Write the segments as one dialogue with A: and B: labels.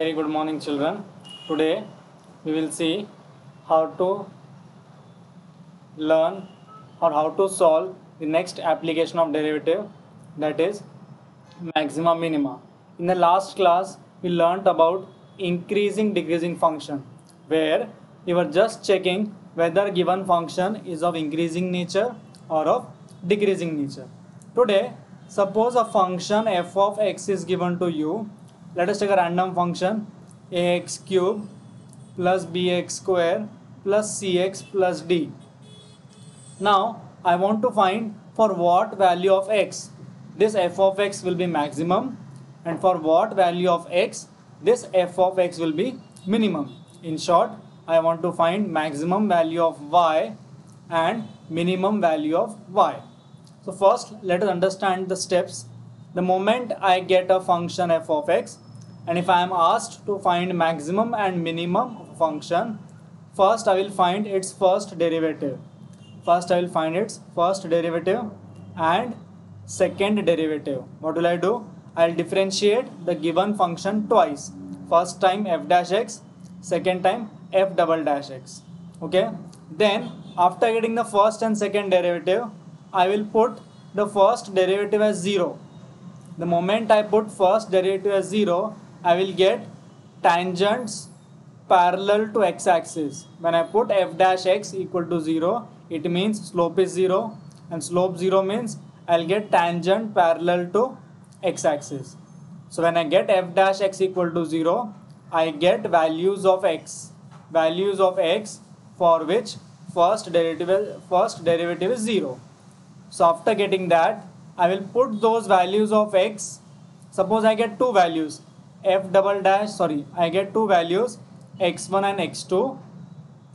A: Very good morning, children. Today we will see how to learn or how to solve the next application of derivative, that is maxima minima. In the last class we learnt about increasing decreasing function, where we were just checking whether given function is of increasing nature or of decreasing nature. Today, suppose a function f of x is given to you. Let us take a random function ax cube plus bx square plus cx plus d. Now I want to find for what value of x this f of x will be maximum, and for what value of x this f of x will be minimum. In short, I want to find maximum value of y and minimum value of y. So first let us understand the steps. The moment I get a function f of x, and if I am asked to find maximum and minimum of a function, first I will find its first derivative. First I will find its first derivative and second derivative. What will I do? I will differentiate the given function twice. First time f dash x, second time f double dash x. Okay. Then after getting the first and second derivative, I will put the first derivative as 0. The moment I put first derivative as 0, I will get tangents parallel to x-axis. When I put f dash x equal to 0, it means slope is 0, and slope 0 means I'll get tangent parallel to x-axis. So when I get f dash x equal to 0, I get values of x for which first derivative is 0. So after getting that, I will put those values of x. Suppose I get two values I get two values x1 and x2.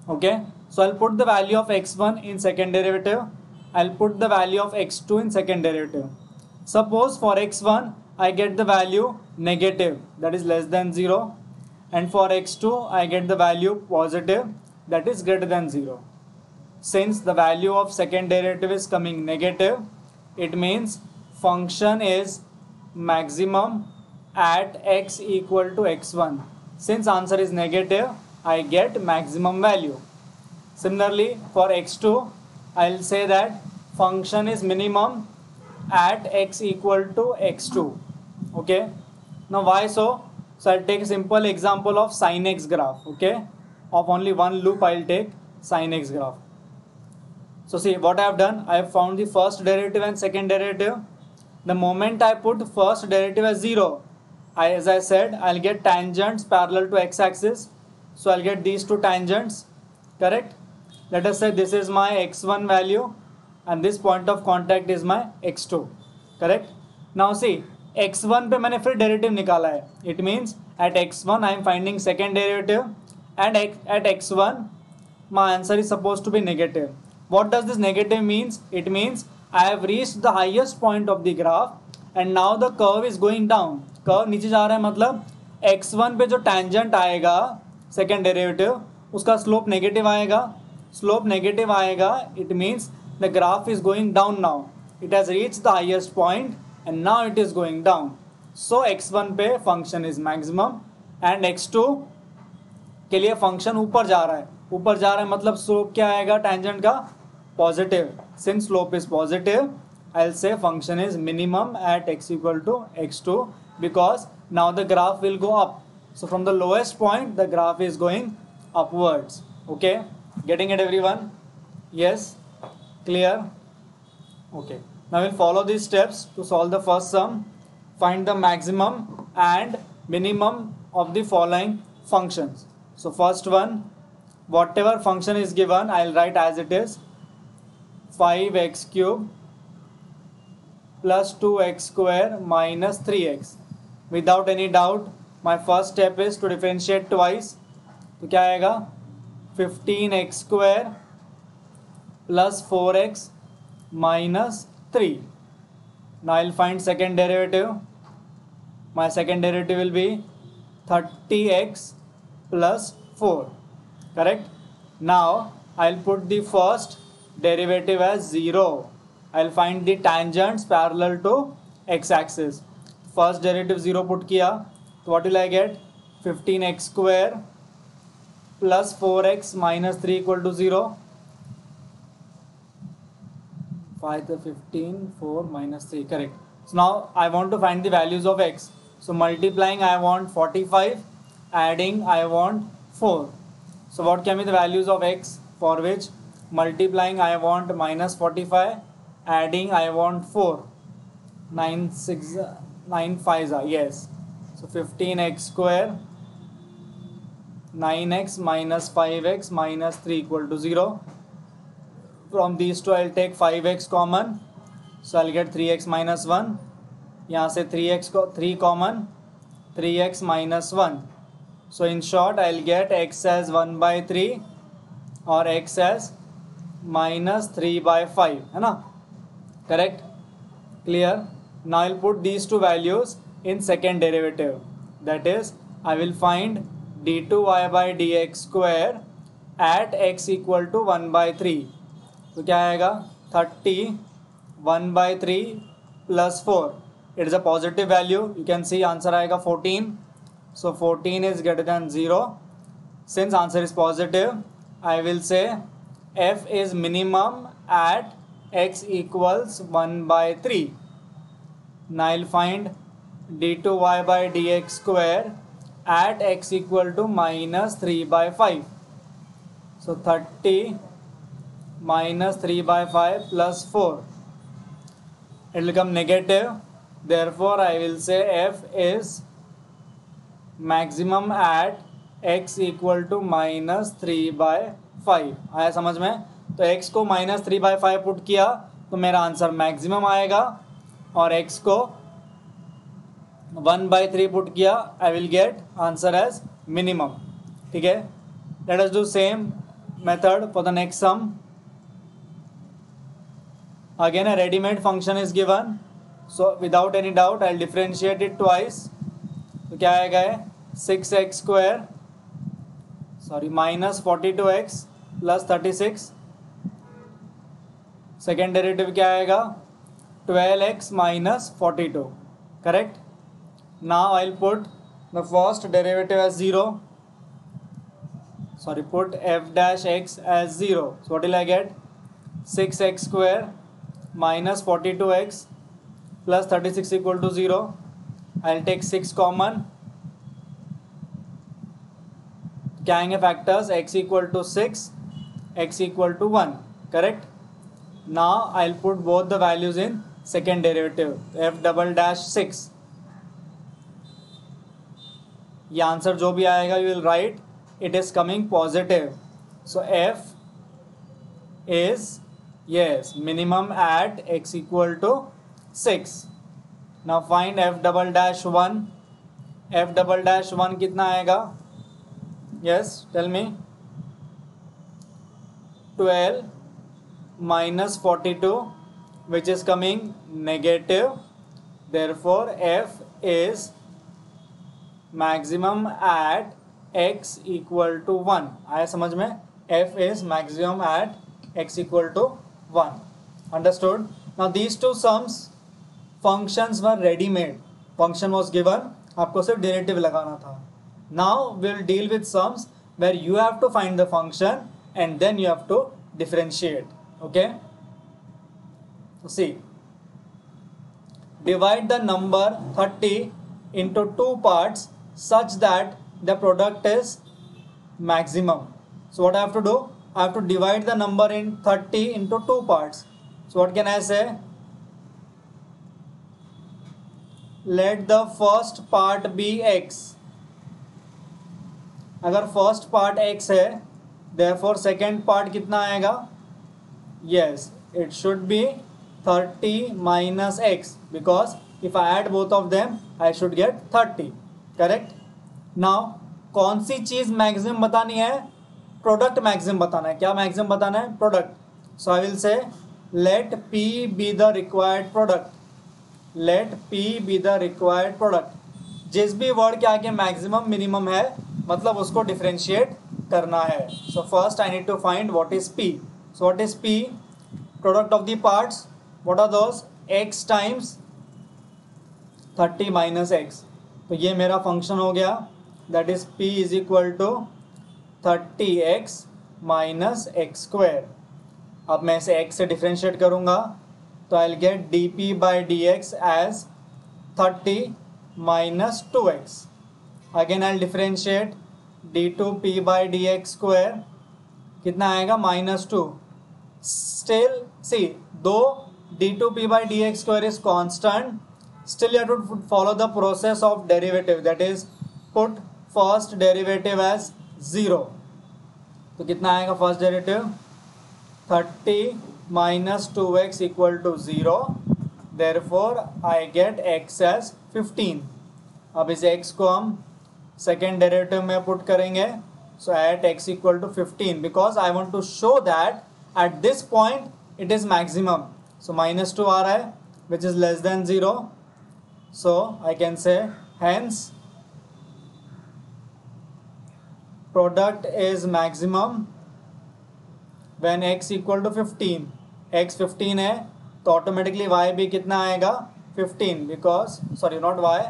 A: Okay, so I'll put the value of x1 in second derivative, I'll put the value of x2 in second derivative. Suppose for x1 I get the value negative, that is less than 0, and for x2 I get the value positive, that is greater than 0. Since the value of second derivative is coming negative, it means function is maximum at x equal to x1. Since answer is negative, I get maximum value. Similarly, for x2, I will say that function is minimum at x equal to x2. Okay. Now why so? So I'll take a simple example of sin x graph. Okay. Of only one loop, I'll take sin x graph. So see what I have done. I have found the first derivative and second derivative. The moment I put first derivative as 0, as I said, I'll get tangents parallel to x-axis. So I'll get these two tangents. Correct? Let us say this is my x1 value and this point of contact is my x2. Correct? Now see, x1 पे मैंने फिर derivative निकाला है. It means at x1 I am finding second derivative, and at x1 my answer is supposed to be negative. What does this negative means? It means I have reached the highest point of the graph and now the curve is going down. Curve नीचे जा रहा है, मतलब x1 पे जो tangent आएगा second derivative उसका slope negative आएगा. It means the graph is going down. Now it has reached the highest point and now it is going down. So x1 पे function is maximum and x2 के लिए function ऊपर जा रहा है मतलब स्लोप क्या आएगा टेंजेंट का? Positive. Since slope is positive, I'll say function is minimum at x equal to x2, because now the graph will go up. So from the lowest point the graph is going upwards. Okay, getting it everyone? Yes, clear? Okay, now we'll follow these steps to solve the first sum. Find the maximum and minimum of the following functions. So first one, whatever function is given I'll write as it is. 5x cube plus 2x square minus 3x. Without any doubt, my first step is to differentiate twice. तो क्या आएगा? 15x square plus 4x minus 3. Now I'll find second derivative. My second derivative will be 30x plus 4. Correct? Now I'll put the first derivative as 0. I'll find the tangents parallel to x-axis. First derivative 0 put किया, तो what will I get? 15x square plus 4x minus 3 equal to 0. 5 to 15, 4 minus 3, correct. So now I want to find the values of x. So multiplying I want 45, adding I want 4. So what can be the values of x, for which multiplying I want minus 45, adding I want 4. 9 6 9 5s are, yes. So 15x square, 9x minus 5x minus 3 equal to 0. From these two I'll take 5x common, so I'll get 3x minus 1. यहाँ से 3 common, 3x minus 1. So in short I'll get x as 1 by 3 or x as minus 3 by 5, है ना, correct, clear. Now I'll put these two values in second derivative, that is I will find d2y by dx square at x equal to 1 by 3. तो क्या आएगा 30 1 by 3 plus 4. It is a positive value. You can see answer आएगा 14. So 14 is greater than 0. Since answer is positive, I will say f is minimum at x equals 1 by 3. Now I'll find d2y by dx square at x equal to minus 3 by 5. So 30 minus 3 by 5 plus 4. It will become negative. Therefore, I will say f is maximum at x equal to minus 3 by 5. आया समझ में? तो x को minus 3 by 5 put किया तो मेरा answer maximum आएगा, और x को 1 by 3 पुट किया I will get answer as minimum. ठीक है? Let us do same method for the next sum. Again a ready-made function is given, so without any doubt I'll differentiate it twice. तो क्या आएगा 6x square, sorry, minus 42x plus 36. Second derivative क्या आएगा 12x minus 42, correct. Now I'll put the first derivative as 0. Sorry, put f dash x as 0. So what will I get? 6x square minus 42x plus 36 equal to 0. I'll take 6 common. क्या आएंगे factors? x equal to 6, x equal to 1, correct. Now I'll put both the values in second derivative. f double dash 6. ये answer जो भी आएगा you will write it is coming positive. So f is, yes, minimum at x equal to 6. Now find f double dash 1. f double dash 1 कितना आएगा? Yes, tell me. 12 minus 42, which is coming negative. Therefore f is maximum at x equal to 1. आया समझ में? f is maximum at x equal to 1. Understood? Now these two sums, functions were ready made. Function was given, आपको सिर्फ derivative लगाना था. Now we'll deal with sums where you have to find the function and then you have to differentiate. Okay? So see, divide the number 30 into two parts such that the product is maximum. So what I have to do? I have to divide the number in 30 into two parts. So what can I say? Let the first part be x. अगर first part x है, therefore second part कितना आएगा? Yes, it should be 30 minus x, because if I add both of them I should get 30, correct. Now कौन सी चीज maximum बतानी है? Product maximum बताना है. क्या मैक्सिमम बताना है? Product. So I will say let p be the required product. Let p be the required product. जिस भी वर्ड के आगे मैक्सिमम मिनिमम है मतलब उसको डिफरेंशिएट करना है. So first I need to find what is p. So what is p? Product of the parts. What are those? x times 30 minus x. तो ये मेरा फंक्शन हो गया. that is P is equal to 30x minus x square. अब मैं इसे x से differentiate करूँगा तो आई will gate dp by dx as 30 minus 2x. Again I will differentiate d2p by dx square कितना आएगा -2. Still see, though d2p by dx square is constant, still you have to follow the process of derivative, that is put first derivative as 0. तो कितना आएगा first derivative 30 minus 2x equal to 0. Therefore I get x as 15. अब इस x को हम second derivative में put करेंगे. So at x equal to 15 because I want to show that at this point it is maximum. So -2 आ रहा है which is less than 0. So I can say hence product is maximum when x equal to 15. x 15 है तो automatically y भी कितना आएगा 15 because sorry not y.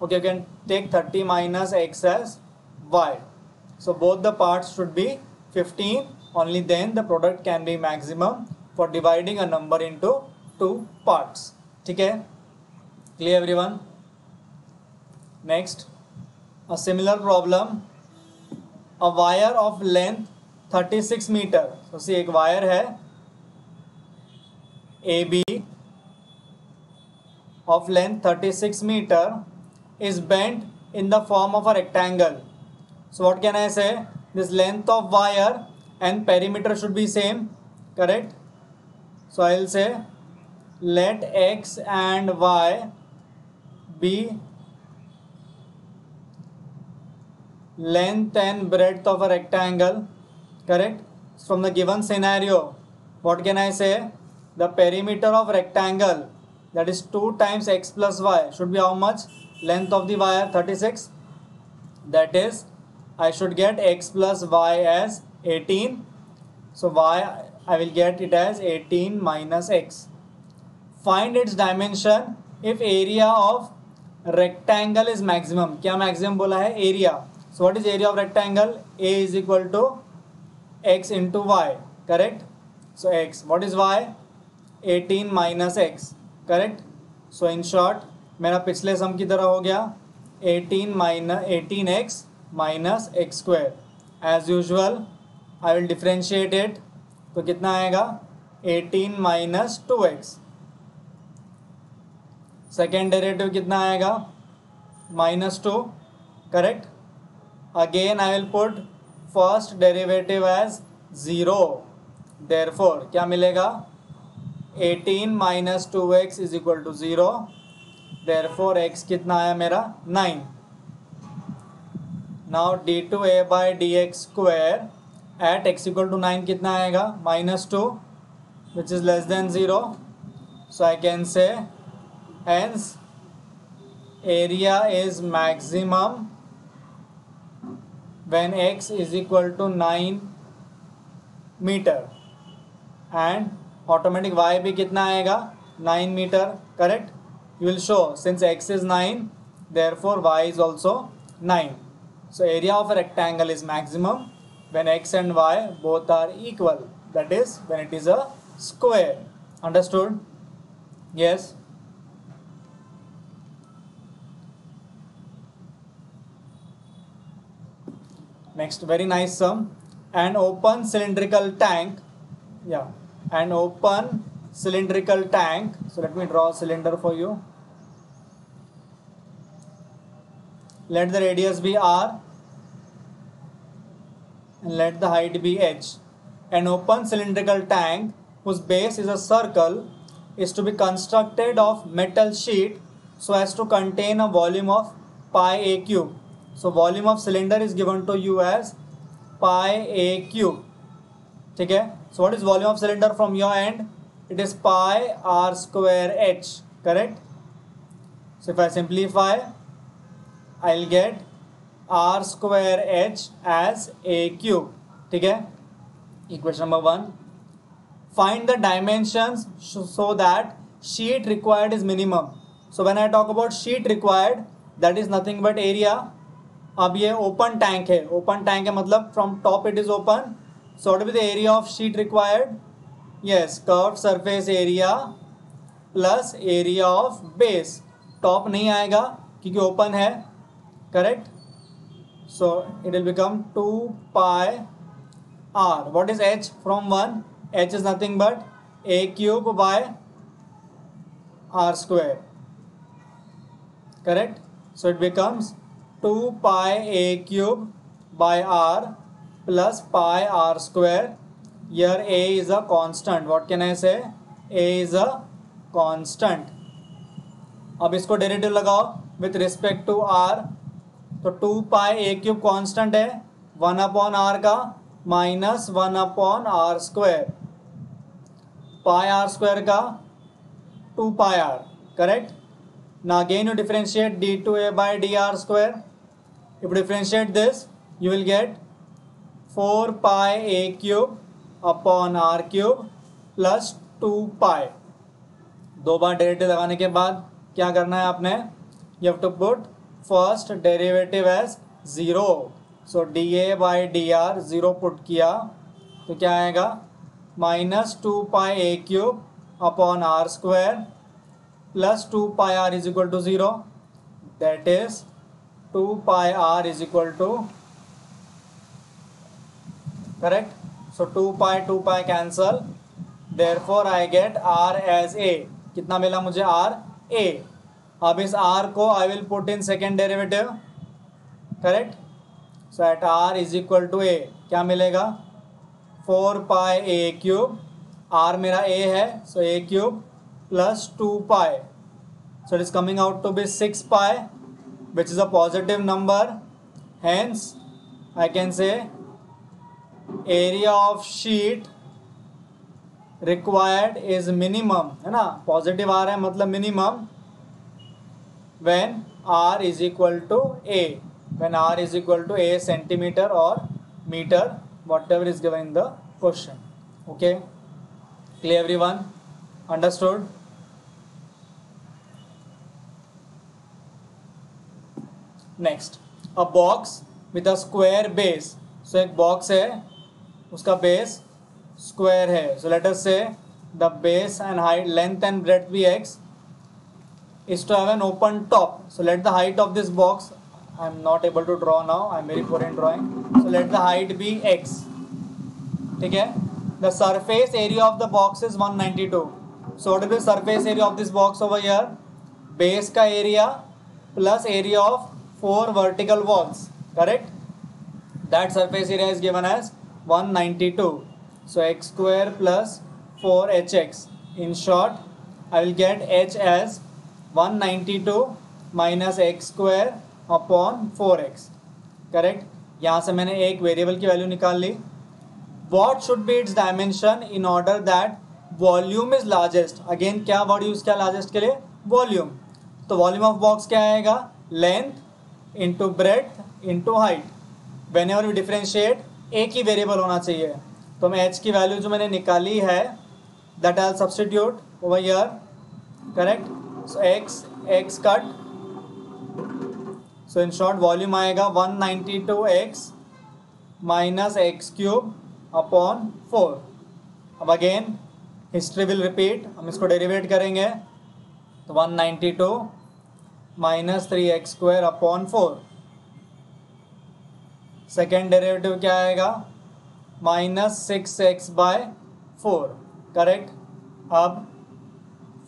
A: Okay, you can take 30 minus x as y. So both the parts should be 15. Only then the product can be maximum for dividing a number into two parts. ठीक है? Clear everyone? Next, a similar problem. A wire of length 36 meter. So see एक wire है AB of length 36 meter is bent in the form of a rectangle. So what can I say? This length of wire and perimeter should be same, correct? So I will say let x and y be length and breadth of a rectangle, correct? From the given scenario, what can I say? The perimeter of rectangle, that is 2 times x plus y, should be how much? Length of the wire 36, that is I should get x plus y as 18. So y I will get it as 18 minus x. Find its dimension if area of rectangle is maximum. क्या maximum बोला है? Area. So what is area of rectangle? A is equal to x into y, correct? So x. What is y? 18 minus x, correct? So in short मेरा पिछले सम की तरह हो गया 18x minus x square. As usual I will differentiate it. तो कितना आएगा 18 minus 2x. Second derivative कितना आएगा -2, correct? Again I will put first derivative as 0. Therefore क्या मिलेगा 18 minus 2x is equal to 0. Therefore x कितना आया मेरा 9. Now d2a by dx square at x equal to 9 कितना आएगा -2, which is less than 0. So I can say hence area is maximum when x is equal to 9 meter and automatic y भी कितना आएगा 9 meter, correct? You will show since x is 9 therefore y is also 9. So area of a rectangle is maximum when x and y both are equal, that is when it is a square. Understood? Yes. Next, very nice sum. An open cylindrical tank, an open cylindrical tank. So let me draw a cylinder for you. Let the radius be r and let the height be h. An open cylindrical tank whose base is a circle is to be constructed of metal sheet so as to contain a volume of pi a cube. So volume of cylinder is given to you as pi a cube. ठीक है? So what is volume of cylinder from your end? It is pi r square h, correct? So if I simplify, I'll get r square h as a cube. ठीक है? Equation number 1. Find the dimensions so that sheet required is minimum. So when I talk about sheet required, that is nothing but area. अब ये open tank है, open tank है मतलब from top it is open, so what will the area of sheet required, yes curved surface area plus area of base, top नहीं आएगा क्योंकि open है, correct, so it will become 2 pi r. What is h from 1? h is nothing but a cube by r square, correct, so it becomes 2 pi a cube by r plus pi r square. Here a is a constant. What can I say? A is a constant. अब इसको derivative लगाओ with respect to r, तो 2 pi a cube constant है, 1 upon r का minus 1 upon r square, pi r square का 2 pi r, correct. Now again you differentiate d2a by dr square. If you differentiate this, you will get 4 pi a cube upon r cube plus 2 pi. दो बार derivative लगाने के बाद क्या करना है आपने, you have to put first derivative as 0. So dA by dr 0 put किया तो क्या आएगा, minus 2 pi a cube upon r square plus 2 pi r is equal to 0, that is 2 pi r is equal to, correct, so 2 pi cancel, therefore I get r as a. कितना मिला मुझे, r a. अब इस r को I will put in second derivative, correct, so at r is equal to a क्या मिलेगा, 4 pi a cube, r मेरा a है, सो a cube plus 2 pi, so it is coming out to be 6 pi, which is a positive number, hence I can say area of sheet required is minimum, है ना, positive आ रहा है मतलब minimum, when r is equal to a, when r is equal to a centimeter or meter, whatever is given in the question. Okay, clear everyone, understood? Next, a box with a square base, so एक box है उसका base square है, सो let us say the base and height length and breadth be x is to have an open top, so let the height of this box, I am not able to draw now, I am very poor in drawing, so let the height be x, ठीक है. The surface area of the box is 192, so what is the surface area of this box over here, base का area plus area of 4 vertical walls, correct, that surface area is given as 192, so x square plus 4hx, in short I will get h as 192 minus x square upon 4x, correct. यहाँ से मैंने एक variable की value निकाल ली. What should be its dimension in order that volume is largest, again क्या word use किया largest के लिए, वॉल्यूम, तो वॉल्यूम ऑफ बॉक्स क्या आएगा, length into breadth into height, whenever we differentiate एक ही वेरिएबल होना चाहिए, तो मैं h की वैल्यू जो मैंने निकाली है that I substitute over here, correct, so x cut, so in short volume आएगा 192x minus x cube upon 4. अब अगेन हिस्ट्री विल रिपीट, हम इसको डेरिवेट करेंगे, तो 192 minus 3x square upon 4, second derivative क्या आएगा, माइनस 6x बाय 4, करेक्ट. अब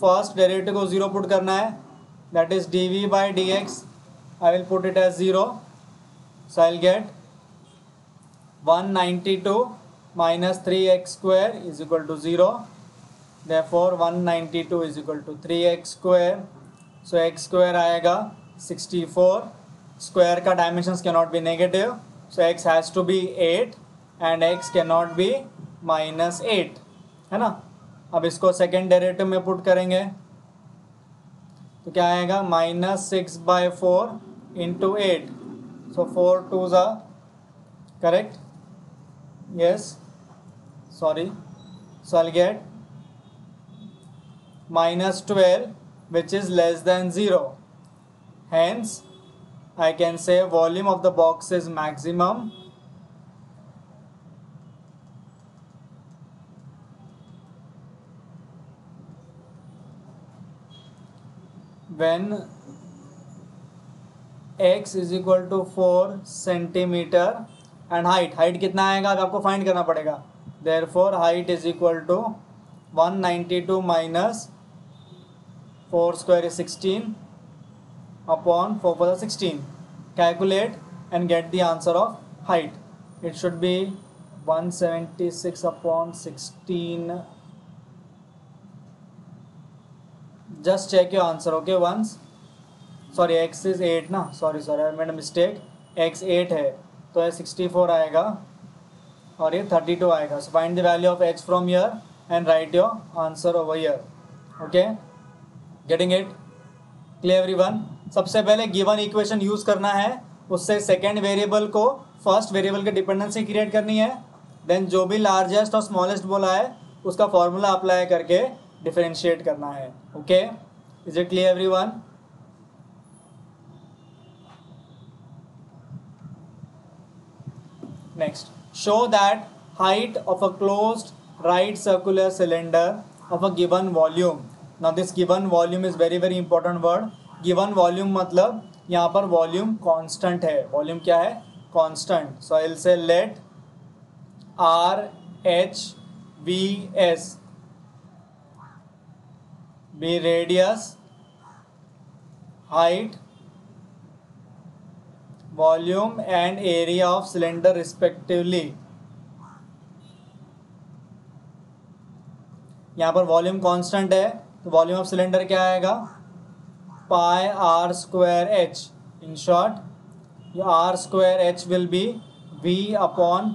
A: first derivative को 0 पुट करना है, that is dv by dx, I will put it as 0, so I will get 192 minus 3x square is equal to 0, therefore 192 is equal to 3x square, so x square आएगा 64, square का dimensions can not be negative, so x has to be 8 and x can not be minus 8, है ना. अब इसको second derivative में put करेंगे तो क्या आएगा, माइनस 6 बाई 4 इंटू 8, सो 4 टू ज़ा, correct, yes, sorry, so I'll get minus 12 which is less than 0, hence I can say volume of the box is maximum when x is equal to 4 centimetre and height कितना आएगा, अब आपको find करना पड़ेगा. Therefore height is equal to 192 minus 4 square is 16 upon 4 4 16. Calculate and get the answer of height. It should be 176 upon 16. Just check your answer. Okay once. Sorry x is 8 ना, sorry I made a mistake. x 8 है तो ये 64 आएगा और ये 32 आएगा. So find the value of x from here and right your answer over here. Okay, getting it? Clear everyone? सबसे पहले गिवन इक्वेशन यूज करना है, उससे सेकेंड वेरिएबल को फर्स्ट वेरिएबल की डिपेंडेंसी क्रिएट करनी है. देन जो भी लार्जेस्ट और स्मॉलेस्ट बोला है उसका फॉर्मूला अप्लाई करके डिफरेंशिएट करना है. Okay, is it clear everyone? Next, show that height of a closed right circular cylinder of a given volume. Now this given volume is very important word. Given volume मतलब यहाँ पर volume constant है. Volume क्या है? Constant. So I'll say let R H V S be radius, height, volume and area of cylinder respectively. यहाँ पर volume constant है तो वॉल्यूम ऑफ सिलेंडर क्या आएगा? Pi r square h. In short r square h will be v upon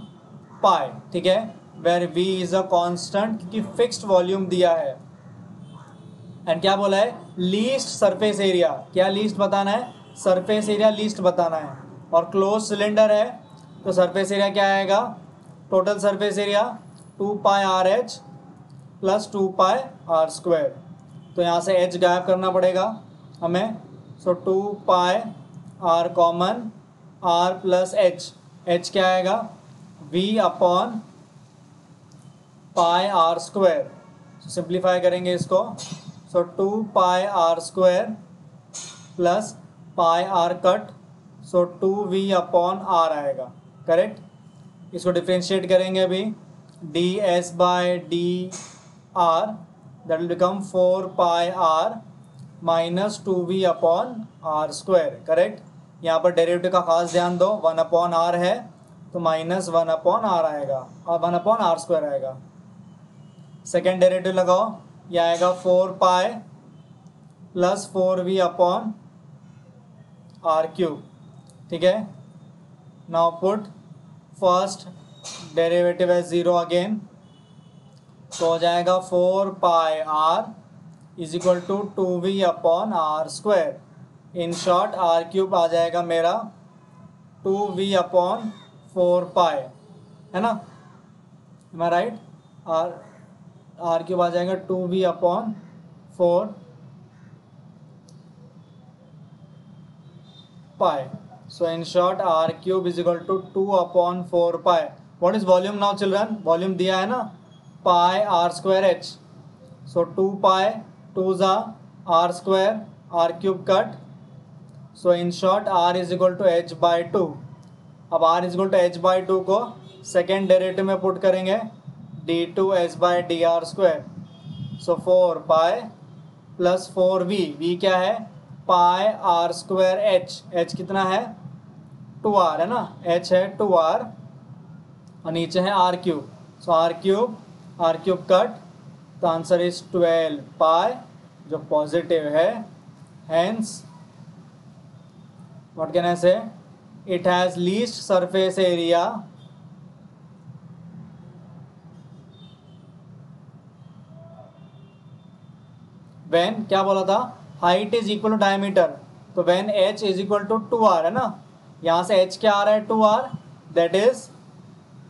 A: pi. ठीक है, where v is a constant क्योंकि fixed volume दिया है. एंड क्या बोला है? Least surface area. क्या लीस्ट बताना है? सरफेस एरिया लीस्ट बताना है. और क्लोज सिलेंडर है तो सरफेस एरिया क्या आएगा? Total surface area 2 pi r h plus 2 pi r square. तो यहाँ से एच गायब करना पड़ेगा हमें. So 2 pi r common, r plus h. H क्या आएगा? V upon pi r square. Simplify करेंगे इसको. So 2 pi r square plus pi r cut. So 2v upon r आएगा. करेक्ट. इसको डिफ्रेंशिएट करेंगे अभी. ds by d r that will become 4 pi r minus 2v upon r square. Correct. यहाँ पर derivative का खास ध्यान दो. 1 अपॉन आर है तो माइनस 1 अपॉन आर आएगा और 1 अपॉन आर स्क्वायर आएगा. सेकेंड डेरिवेटिव लगाओ. यह आएगा 4 pi plus 4v upon r cube. ठीक है. नाउ पुट फर्स्ट डेरिवेटिव है 0 अगेन. तो हो जाएगा 4 pi r is equal to 2v upon r square. In short r cube आ जाएगा मेरा 2v अपॉन 4 पाई, है ना? Am I right? R cube आ जाएगा 2v upon 4 pi. So in short r cube is equal to 2 upon 4 pi. What is volume now children? Volume दिया है ना, pi r square h. So 2 pi 2 जा r square, r cube cut. So in short r is equal to h by 2. अब r is equal to h by 2 को second derivative में put करेंगे. d2h by dr square. So 4 pi plus 4v. v क्या है? पाई r square H. H कितना है? 2r है ना. h है 2r और नीचे है r cube. So r cube cut. तो आंसर इज 12 पाई जो पॉजिटिव है. Hence what can I say? It has least surface area when, क्या बोला था? Height is equal to diameter. तो when h is equal to 2r है ना. यहाँ से h क्या आ रहा है? 2r. That is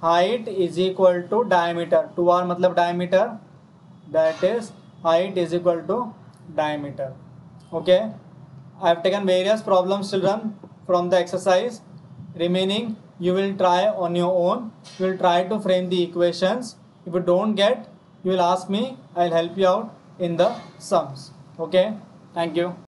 A: height is equal to diameter. 2r मतलब diameter. That is height is equal to diameter. Okay, I have taken various problems children from the exercise. Remaining you will try on your own. You will try to frame the equations. If you don't get, you will ask me. I'll help you out in the sums. Okay, thank you.